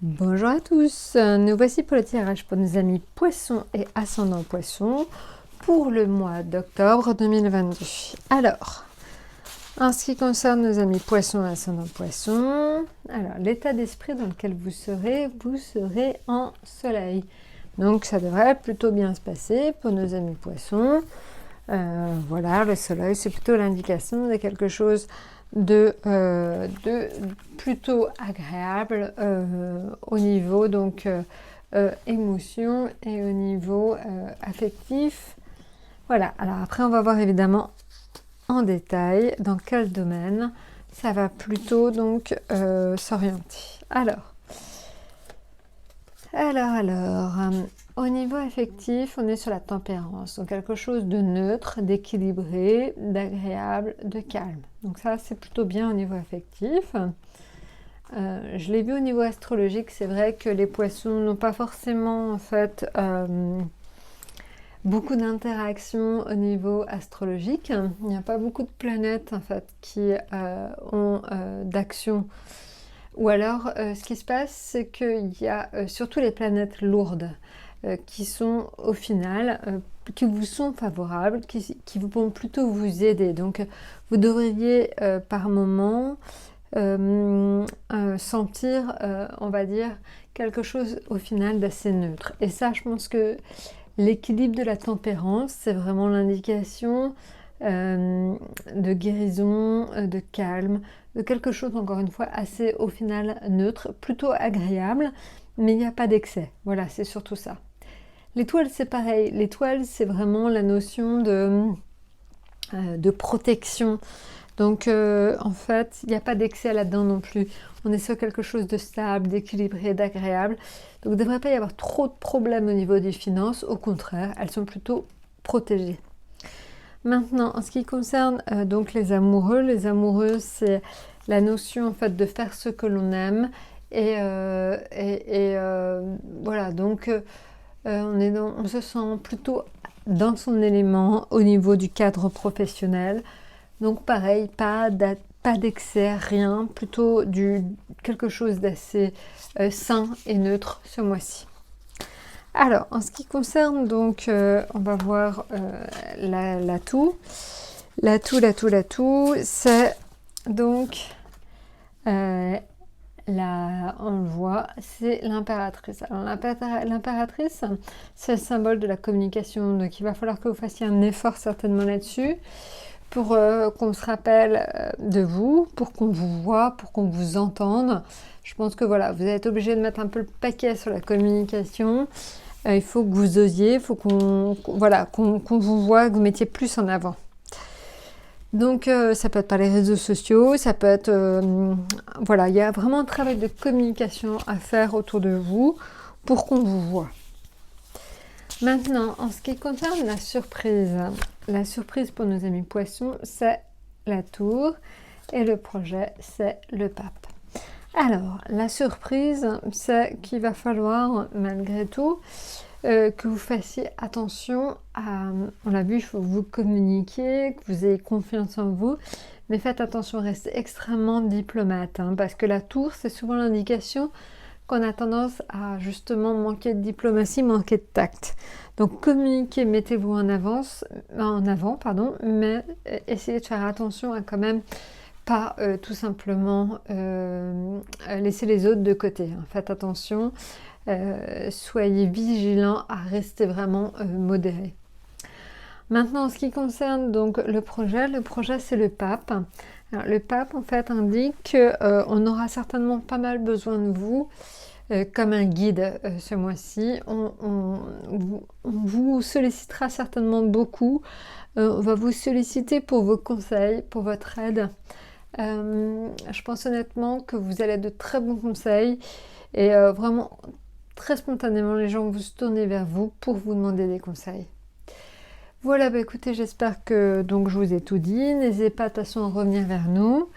Bonjour à tous, nous voici pour le tirage pour nos amis poissons et ascendant poissons pour le mois d'octobre 2022. Alors, en ce qui concerne nos amis poissons et ascendant poissons, alors l'état d'esprit dans lequel vous serez en soleil. Donc ça devrait plutôt bien se passer pour nos amis poissons. Voilà, le soleil c'est plutôt l'indication de quelque chose de plutôt agréable au niveau donc émotion et au niveau affectif. Voilà, alors après on va voir évidemment en détail dans quel domaine ça va plutôt donc s'orienter. Alors, au niveau affectif, on est sur la tempérance, donc quelque chose de neutre, d'équilibré, d'agréable, de calme. Donc ça, c'est plutôt bien au niveau affectif. Je l'ai vu au niveau astrologique, c'est vrai que les poissons n'ont pas forcément en fait beaucoup d'interactions au niveau astrologique. Il n'y a pas beaucoup de planètes en fait qui ont d'action. Ou alors, ce qui se passe, c'est qu'il y a surtout les planètes lourdes qui sont au final, qui vous sont favorables, qui vont plutôt vous aider. Donc, vous devriez par moment sentir, on va dire, quelque chose au final d'assez neutre. Et ça, je pense que l'équilibre de la tempérance, c'est vraiment l'indication de guérison, de calme, de quelque chose encore une fois assez au final neutre, plutôt agréable, mais il n'y a pas d'excès. Voilà, c'est surtout ça. L'étoile c'est pareil, l'étoile c'est vraiment la notion de protection. Donc en fait, il n'y a pas d'excès là-dedans non plus. On est sur quelque chose de stable, d'équilibré, d'agréable. Donc il ne devrait pas y avoir trop de problèmes au niveau des finances. Au contraire, elles sont plutôt protégées. Maintenant, en ce qui concerne donc les amoureux, c'est la notion en fait de faire ce que l'on aime. Et voilà, donc on se sent plutôt dans son élément au niveau du cadre professionnel. Donc pareil, pas d'excès, rien, plutôt quelque chose d'assez sain et neutre ce mois-ci. Alors, en ce qui concerne donc, on va voir l'atout. L'atout, c'est donc, on le voit, c'est l'impératrice. Alors l'impératrice, c'est le symbole de la communication, donc il va falloir que vous fassiez un effort certainement là-dessus, pour qu'on se rappelle de vous, pour qu'on vous voit, pour qu'on vous entende. Je pense que voilà, vous êtes obligé de mettre un peu le paquet sur la communication. Il faut que vous osiez, il faut qu'on vous voit, que vous mettiez plus en avant. Donc ça peut être par les réseaux sociaux, ça peut être... voilà, il y a vraiment un travail de communication à faire autour de vous pour qu'on vous voit. Maintenant, en ce qui concerne la surprise pour nos amis poissons, c'est la tour et le projet, c'est le pape. Alors, la surprise, c'est qu'il va falloir, malgré tout, que vous fassiez attention à... On l'a vu, il faut que vous communiquiez, que vous ayez confiance en vous, mais faites attention, restez extrêmement diplomate, hein, parce que la tour, c'est souvent l'indication qu'on a tendance à justement manquer de diplomatie, manquer de tact. Donc communiquez, mettez-vous en avant, mais essayez de faire attention à quand même pas tout simplement laisser les autres de côté. Hein. Faites attention, soyez vigilants à rester vraiment modéré. Maintenant, en ce qui concerne donc le projet c'est le pape. Alors, le pape en fait indique qu'on aura certainement pas mal besoin de vous comme un guide ce mois-ci. On vous sollicitera certainement beaucoup. On va vous solliciter pour vos conseils, pour votre aide. Je pense honnêtement que vous allez de très bons conseils et vraiment très spontanément les gens vont se tourner vers vous pour vous demander des conseils. Voilà, bah écoutez, j'espère que donc je vous ai tout dit. N'hésitez pas de toute façon à revenir vers nous.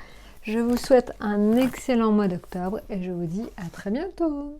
Je vous souhaite un excellent mois d'octobre et je vous dis à très bientôt.